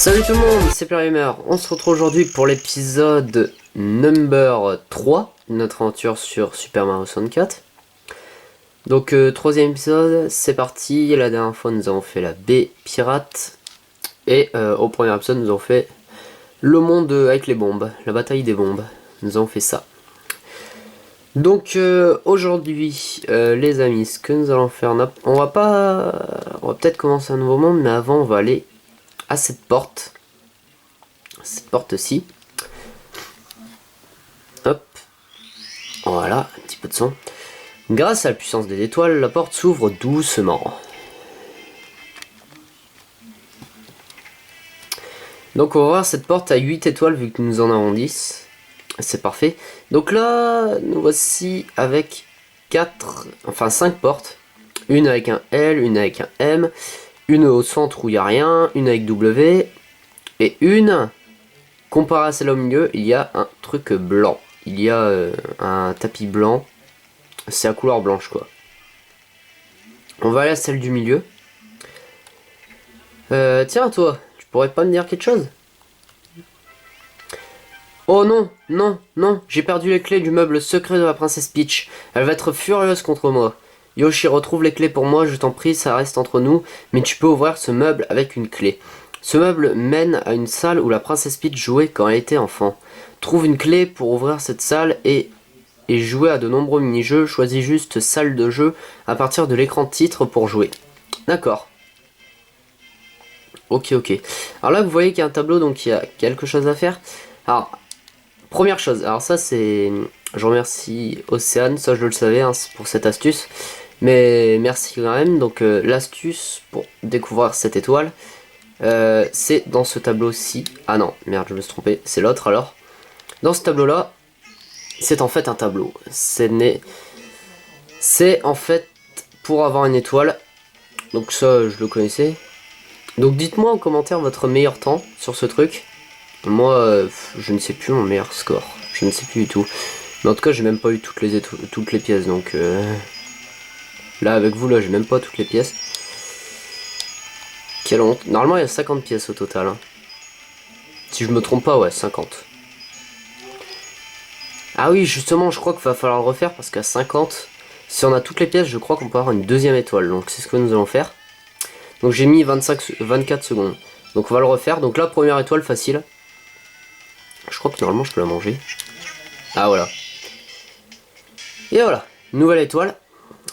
Salut tout le monde, c'est Pierre. On se retrouve aujourd'hui pour l'épisode number 3 de notre aventure sur Super Mario 64. Donc troisième épisode, c'est parti. La dernière fois nous avons fait la baie pirate. Et au premier épisode nous avons fait le monde avec les bombes, la bataille des bombes. Nous avons fait ça. Donc aujourd'hui les amis, ce que nous allons faire, on va peut-être commencer un nouveau monde, mais avant on va aller à cette porte-ci. Hop, voilà, un petit peu de son. Grâce à la puissance des étoiles, la porte s'ouvre doucement. Donc on va voir cette porte à 8 étoiles vu que nous en avons 10. C'est parfait. Donc là, nous voici avec 5 portes. Une avec un L, une avec un M, une au centre où il n'y a rien, une avec W, et une, comparé à celle au milieu, il y a un truc blanc. Il y a un tapis blanc. C'est à couleur blanche quoi. On va aller à celle du milieu. Tiens toi, tu pourrais pas me dire quelque chose? Oh non, non, non, j'ai perdu les clés du meuble secret de la princesse Peach. Elle va être furieuse contre moi. Yoshi, retrouve les clés pour moi, je t'en prie, ça reste entre nous, mais tu peux ouvrir ce meuble avec une clé. Ce meuble mène à une salle où la princesse Peach jouait quand elle était enfant. Trouve une clé pour ouvrir cette salle et jouer à de nombreux mini-jeux. Choisis juste salle de jeu à partir de l'écran titre pour jouer. D'accord. Ok. Alors là, vous voyez qu'il y a un tableau, donc il y a quelque chose à faire. Alors, première chose, alors ça c'est... Je remercie Océane, ça je le savais hein, pour cette astuce. Mais merci quand même. Donc l'astuce pour découvrir cette étoile, c'est dans ce tableau-ci. Ah non, merde, je me suis trompé, c'est l'autre alors. Dans ce tableau-là, c'est en fait un tableau. C'est en fait pour avoir une étoile. Donc ça, je le connaissais. Donc dites-moi en commentaire votre meilleur temps sur ce truc. Moi, je ne sais plus mon meilleur score. Je ne sais plus du tout. Mais en tout cas, j'ai même pas eu toutes les pièces. Donc là, avec vous, là, j'ai même pas toutes les pièces. Quelle honte. Normalement, il y a 50 pièces au total. Hein. Si je me trompe pas, ouais, 50. Ah oui, justement, je crois qu'il va falloir le refaire parce qu'à 50, si on a toutes les pièces, je crois qu'on peut avoir une deuxième étoile. Donc c'est ce que nous allons faire. Donc j'ai mis 24 secondes. Donc on va le refaire. Donc là, première étoile facile. Je crois que normalement je peux la manger. Ah voilà. Et voilà, nouvelle étoile.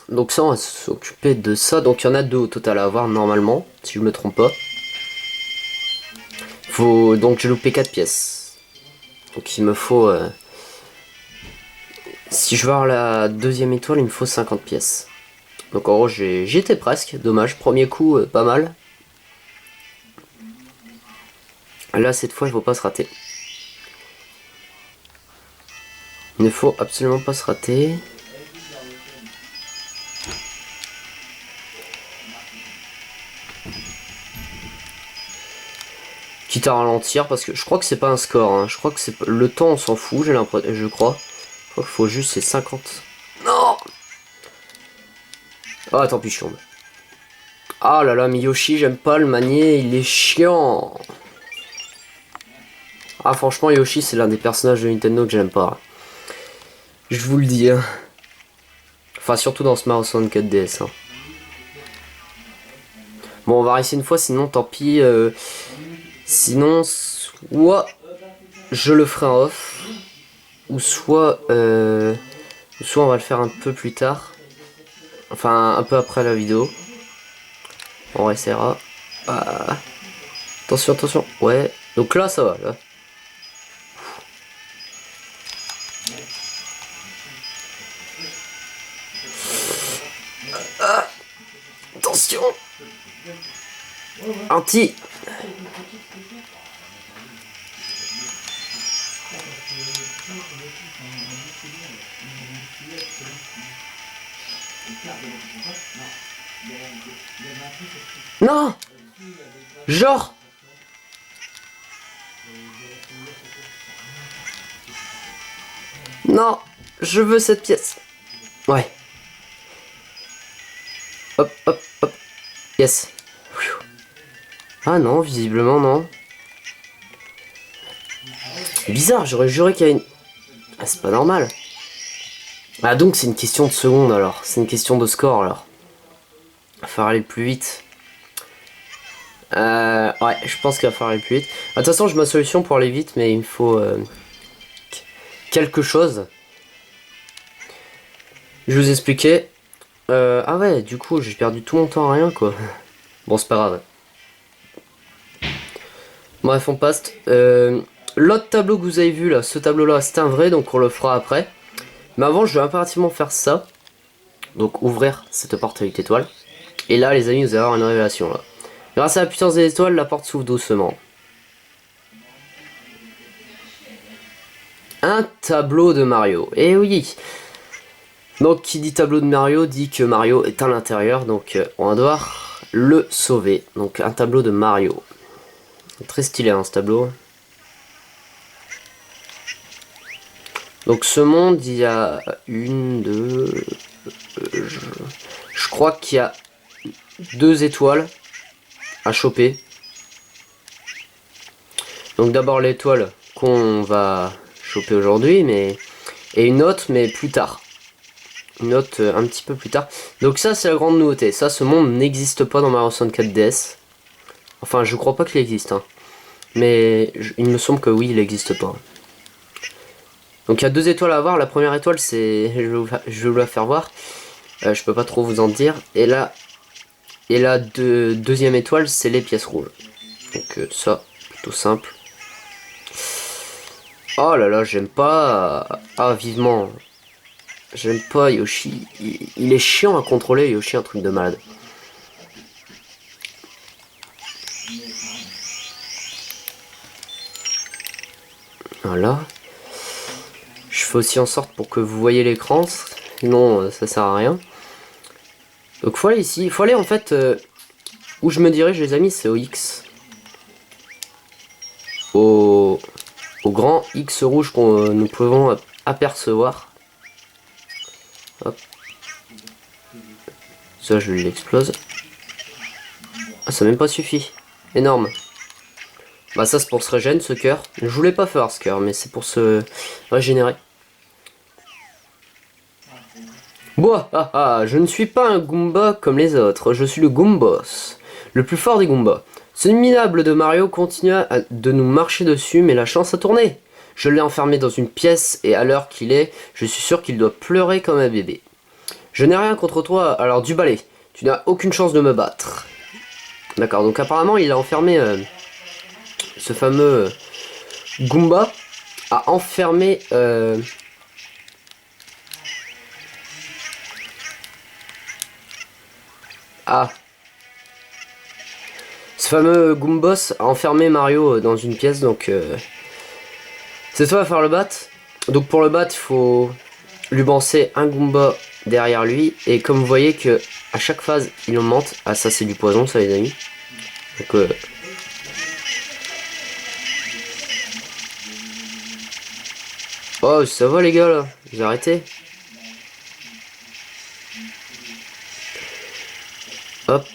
Donc ça, on va s'occuper de ça. Donc il y en a deux au total à avoir normalement, si je me trompe pas. Donc j'ai loupé 4 pièces. Donc il me faut... Si je veux avoir la deuxième étoile, il me faut 50 pièces. Donc en gros, j'y étais presque. Dommage, premier coup, pas mal. Là, cette fois, il ne faut pas se rater. Il ne faut absolument pas se rater. Quitte à ralentir, parce que je crois que c'est pas un score. Hein. Je crois que c'est le temps, on s'en fout, j'ai l'impression. Je crois. Je crois qu'il faut juste ces 50. Non. Ah, tant pis, je tombe. Ah là là, mais Yoshi, j'aime pas le manier, il est chiant. Ah, franchement, Yoshi, c'est l'un des personnages de Nintendo que j'aime pas. Je vous le dis. Hein. Enfin, surtout dans ce Mario 64 DS. Hein. Bon, on va réessayer une fois, sinon, tant pis. Sinon, soit je le ferai en off, ou soit on va le faire un peu plus tard. Enfin, un peu après la vidéo. On essaiera. Ah. Attention, attention. Ouais. Donc là, ça va. Là. Ah. Attention. Anti. Non. Genre. Non. Je veux cette pièce. Ouais. Hop, hop, hop. Yes. Ah non, visiblement non. C'est bizarre, j'aurais juré qu'il y a une... Ah, c'est pas normal. Ah, donc c'est une question de seconde alors. C'est une question de score alors. Il va falloir aller plus vite. Ouais, je pense qu'il va falloir aller plus vite. De toute façon, j'ai ma solution pour aller vite, mais il me faut quelque chose. Je vais vous expliquer. Ah ouais, du coup, j'ai perdu tout mon temps à rien, quoi. Bon, c'est pas grave. Bref, on passe. L'autre tableau que vous avez vu, là, ce tableau-là, c'est un vrai, donc on le fera après. Mais avant, je vais impérativement faire ça. Donc, ouvrir cette porte à 8 étoiles. Et là, les amis, vous allez avoir une révélation, là. Grâce à la puissance des étoiles, la porte s'ouvre doucement. Un tableau de Mario. Eh oui. Donc qui dit tableau de Mario dit que Mario est à l'intérieur. Donc on va devoir le sauver. Donc un tableau de Mario. Très stylé hein, ce tableau. Donc ce monde, il y a une, deux... je crois qu'il y a 2 étoiles à choper. Donc d'abord l'étoile qu'on va choper aujourd'hui, mais... et une autre, mais plus tard. Une autre un petit peu plus tard. Donc ça c'est la grande nouveauté. Ça, ce monde n'existe pas dans Mario 64 DS. Enfin, je crois pas qu'il existe. Hein. Mais il me semble que oui, il n'existe pas. Donc il y a 2 étoiles à voir. La première étoile, c'est... je vais vous la faire voir. Je peux pas trop vous en dire. Et là... et la deuxième étoile, c'est les pièces rouges. Donc ça, plutôt simple. Oh là là, j'aime pas... Ah, vivement. J'aime pas Yoshi. Il est chiant à contrôler, Yoshi, un truc de malade. Voilà. Je fais aussi en sorte pour que vous voyez l'écran, sinon ça sert à rien. Donc faut aller ici, il faut aller en fait où je me dirige les amis, c'est au X. Au grand X rouge qu'on nous pouvons apercevoir. Hop. Ça je l'explose. Ah ça n'a même pas suffi. Énorme. Bah ça c'est pour se régénérer ce cœur. Je voulais pas faire ce cœur mais c'est pour se régénérer. Boah, ah, ah, je ne suis pas un Goomba comme les autres, je suis le Goombos, le plus fort des Goombas. Ce minable de Mario continua de nous marcher dessus, mais la chance a tourné. Je l'ai enfermé dans une pièce, et à l'heure qu'il est, je suis sûr qu'il doit pleurer comme un bébé. Je n'ai rien contre toi, alors du balai, tu n'as aucune chance de me battre. D'accord, donc apparemment il a enfermé ce fameux Goomba, a enfermé... Ah. Ce fameux Goombos a enfermé Mario dans une pièce, donc... c'est toi à faire le battre. Donc pour le battre, il faut lui lancer un Goomba derrière lui. Et comme vous voyez que à chaque phase, il augmente. Ah ça c'est du poison ça les amis. Donc oh ça va les gars là, vous arrêtez. Hop.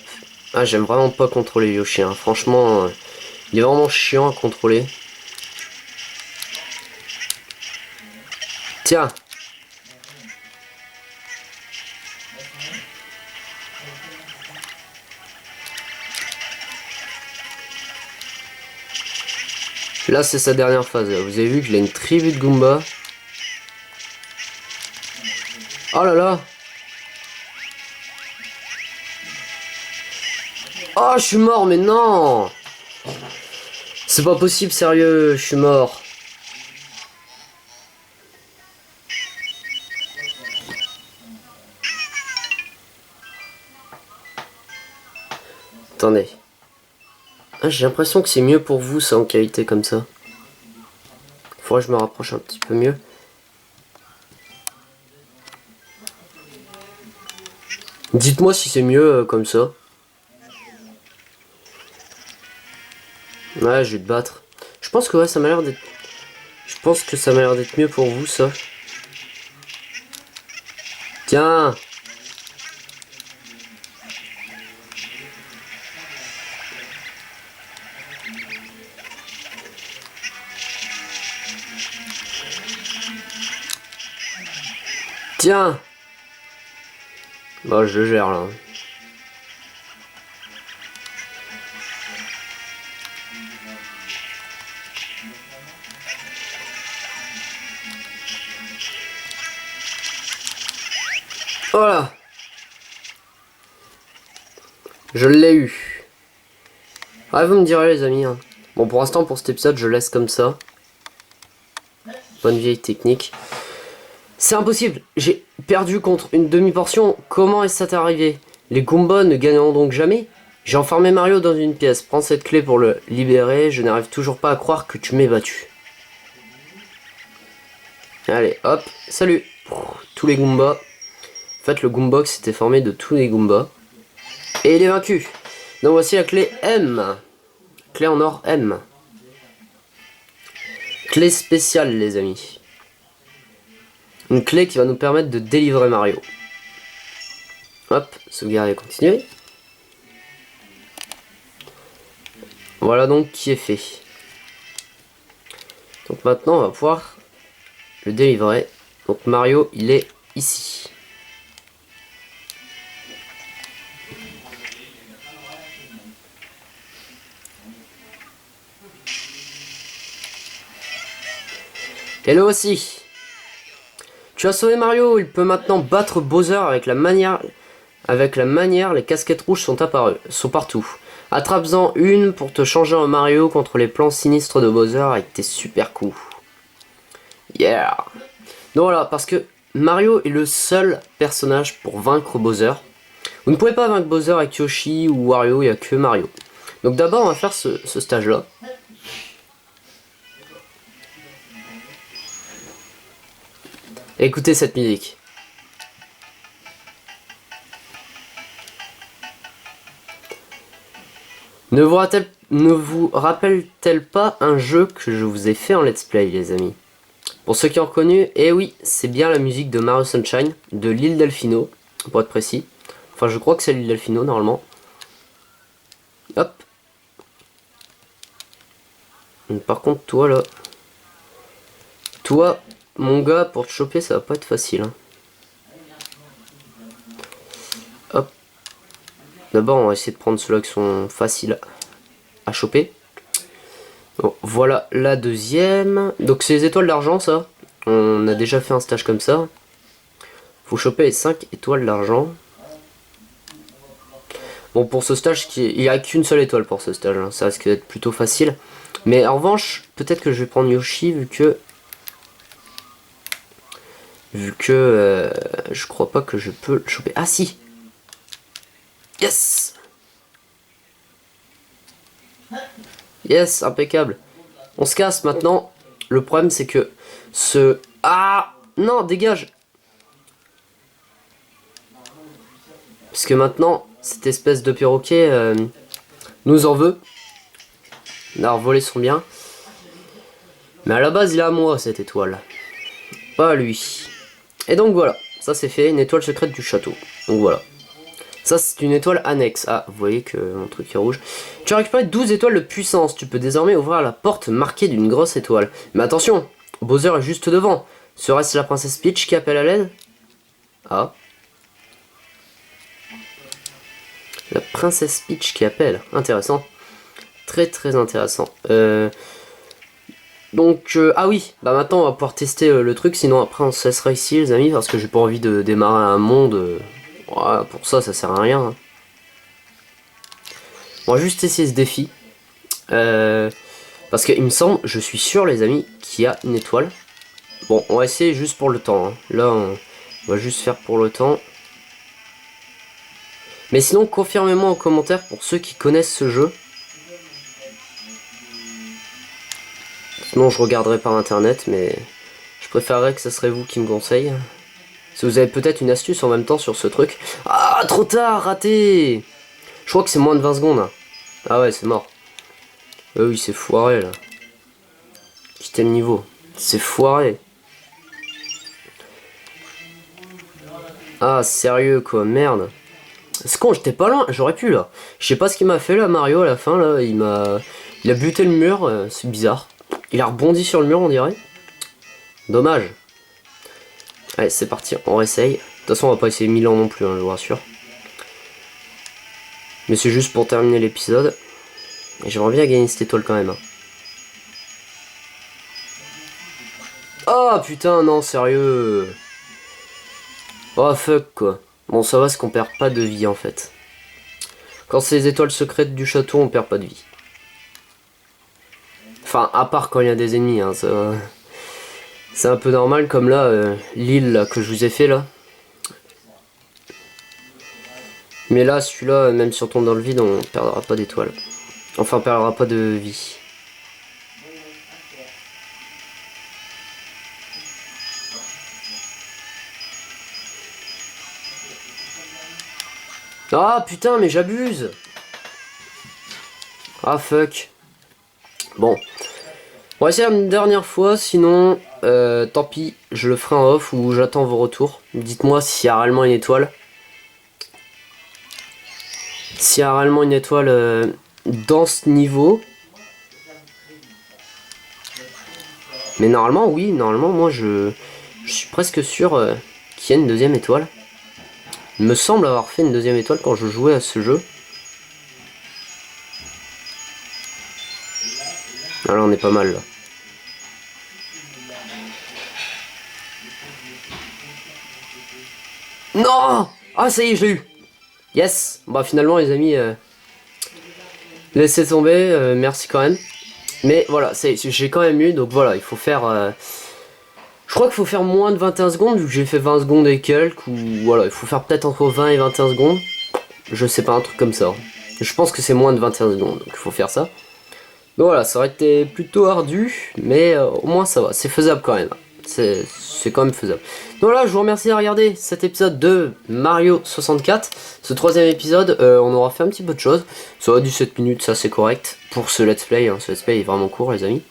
Ah j'aime vraiment pas contrôler Yoshi, hein. Franchement, il est vraiment chiant à contrôler. Tiens. Là c'est sa dernière phase, vous avez vu qu'il a une tribu de Goomba. Oh là là. Oh je suis mort mais non. C'est pas possible sérieux, je suis mort. Attendez. Ah, j'ai l'impression que c'est mieux pour vous ça en qualité comme ça. Faudrait que je me rapproche un petit peu mieux. Dites-moi si c'est mieux comme ça. Ouais, je vais te battre. Je pense que ouais, ça m'a l'air d'être... Je pense que ça m'a l'air d'être mieux pour vous ça. Tiens. Tiens. Bon, je gère là. Voilà. Je l'ai eu. Ah, vous me direz les amis. Hein. Bon, pour l'instant, pour cet épisode, je laisse comme ça. Bonne vieille technique. C'est impossible. J'ai perdu contre une demi-portion. Comment est-ce que ça t'est arrivé? Les Goombas ne gagneront donc jamais? J'ai enfermé Mario dans une pièce. Prends cette clé pour le libérer. Je n'arrive toujours pas à croire que tu m'aies battu. Allez, hop. Salut. Tous les Goombas. En fait, le Goombox était formé de tous les Goombas. Et il est vaincu. Donc voici la clé M. Clé en or M. Clé spéciale, les amis. Une clé qui va nous permettre de délivrer Mario. Hop, sauvegarde et continuer. Voilà donc qui est fait. Donc maintenant, on va pouvoir le délivrer. Donc Mario, il est ici. Hello aussi. Tu as sauvé Mario, il peut maintenant battre Bowser avec la manière, les casquettes rouges sont apparues, sont partout. Attrape-en une pour te changer en Mario contre les plans sinistres de Bowser avec tes super coups. Yeah. Donc voilà, parce que Mario est le seul personnage pour vaincre Bowser. Vous ne pouvez pas vaincre Bowser avec Yoshi ou Wario, il n'y a que Mario. Donc d'abord on va faire ce stage là. Écoutez cette musique. Ne vous rappelle-t-elle pas un jeu que je vous ai fait en let's play, les amis? Pour ceux qui ont reconnu, eh oui, c'est bien la musique de Mario Sunshine, de l'île Delfino, pour être précis. Enfin, je crois que c'est l'île Delfino, normalement. Hop. Par contre, toi, là... Toi, mon gars, pour te choper, ça va pas être facile. Hein. Hop. D'abord, on va essayer de prendre ceux-là qui sont faciles à choper. Bon, voilà la deuxième. Donc, c'est les étoiles d'argent, ça. On a déjà fait un stage comme ça. Faut choper les 5 étoiles d'argent. Bon, pour ce stage, il n'y a qu'une seule étoile pour ce stage. Hein. Ça risque d'être plutôt facile. Mais en revanche, peut-être que je vais prendre Yoshi vu que je crois pas que je peux le choper. Ah si. Yes. Yes, impeccable. On se casse maintenant. Le problème c'est que ce... Ah non, dégage. Parce que maintenant, cette espèce de perroquet nous en veut. Il a volé son bien. Mais à la base, il est à moi cette étoile. Pas à lui. Et donc voilà, ça c'est fait, une étoile secrète du château. Donc voilà. Ça c'est une étoile annexe. Ah, vous voyez que mon truc est rouge. Tu as récupéré 12 étoiles de puissance. Tu peux désormais ouvrir la porte marquée d'une grosse étoile. Mais attention, Bowser est juste devant. Serait-ce la princesse Peach qui appelle à l'aide? Ah. La princesse Peach qui appelle. Intéressant. Très très intéressant. Donc, ah oui, bah maintenant on va pouvoir tester le truc, sinon après on se laissera ici les amis, parce que j'ai pas envie de démarrer un monde, voilà, pour ça sert à rien. Hein. On va juste essayer ce défi, parce qu'il me semble, je suis sûr les amis, qu'il y a une étoile. Bon, on va essayer juste pour le temps, hein. Là on va juste faire pour le temps. Mais sinon, confirmez-moi en commentaire pour ceux qui connaissent ce jeu. Sinon je regarderai par internet, mais je préférerais que ce serait vous qui me conseille. Si vous avez peut-être une astuce en même temps sur ce truc. Ah, trop tard, raté. Je crois que c'est moins de 20 secondes. Hein. Ah ouais, c'est mort. Oui, c'est foiré là. Quitter le niveau. C'est foiré. Ah, sérieux quoi, merde. C'est con, j'étais pas loin, j'aurais pu là. Je sais pas ce qu'il m'a fait là, Mario, à la fin là. Il a buté le mur, c'est bizarre. Il a rebondi sur le mur, on dirait. Dommage. Allez, c'est parti, on réessaye. De toute façon, on va pas essayer 1000 ans non plus, hein, je vous rassure. Mais c'est juste pour terminer l'épisode. Et j'aimerais bien gagner cette étoile quand même. Hein. Oh putain, non, sérieux. Oh fuck quoi. Bon, ça va, c'est qu'on perd pas de vie en fait. Quand c'est les étoiles secrètes du château, on perd pas de vie. Enfin, à part quand il y a des ennemis, hein, c'est un peu normal, comme là, l'île que je vous ai fait là. Mais là, celui-là, même si on tombe dans le vide, on perdra pas d'étoiles. Enfin, on perdra pas de vie. Ah putain, mais j'abuse. Ah fuck. Bon. On va essayer une dernière fois, sinon, tant pis, je le ferai en off ou j'attends vos retours. Dites-moi s'il y a réellement une étoile. S'il y a réellement une étoile dans ce niveau. Mais normalement, oui, normalement, moi je suis presque sûr qu'il y a une deuxième étoile. Il me semble avoir fait une deuxième étoile quand je jouais à ce jeu. Ah là, on est pas mal là. Non! Ah, ça y est, je l'ai eu! Yes! Bah, finalement, les amis, laissez tomber, merci quand même. Mais voilà, j'ai quand même eu, donc voilà, il faut faire. Je crois qu'il faut faire moins de 21 secondes, vu que j'ai fait 20 secondes et quelques, ou voilà, il faut faire peut-être entre 20 et 21 secondes. Je sais pas, un truc comme ça. Je pense que c'est moins de 21 secondes, donc il faut faire ça. Donc voilà, ça aurait été plutôt ardu, mais au moins ça va, c'est faisable quand même. C'est quand même faisable. Donc là, je vous remercie de regarder cet épisode de Mario 64. Ce troisième épisode, on aura fait un petit peu de choses. Ça va 17 minutes, ça c'est correct. Pour ce let's play, hein. Ce let's play est vraiment court les amis.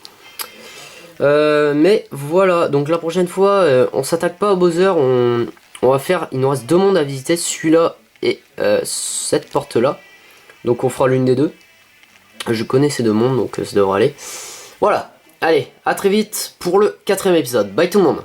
Mais voilà, donc la prochaine fois, on s'attaque pas au Bowser, on va faire, il nous reste 2 mondes à visiter, celui-là et cette porte-là. Donc on fera l'une des deux. Je connais ces 2 mondes, donc ça devrait aller. Voilà, allez, à très vite pour le 4ème épisode. Bye tout le monde.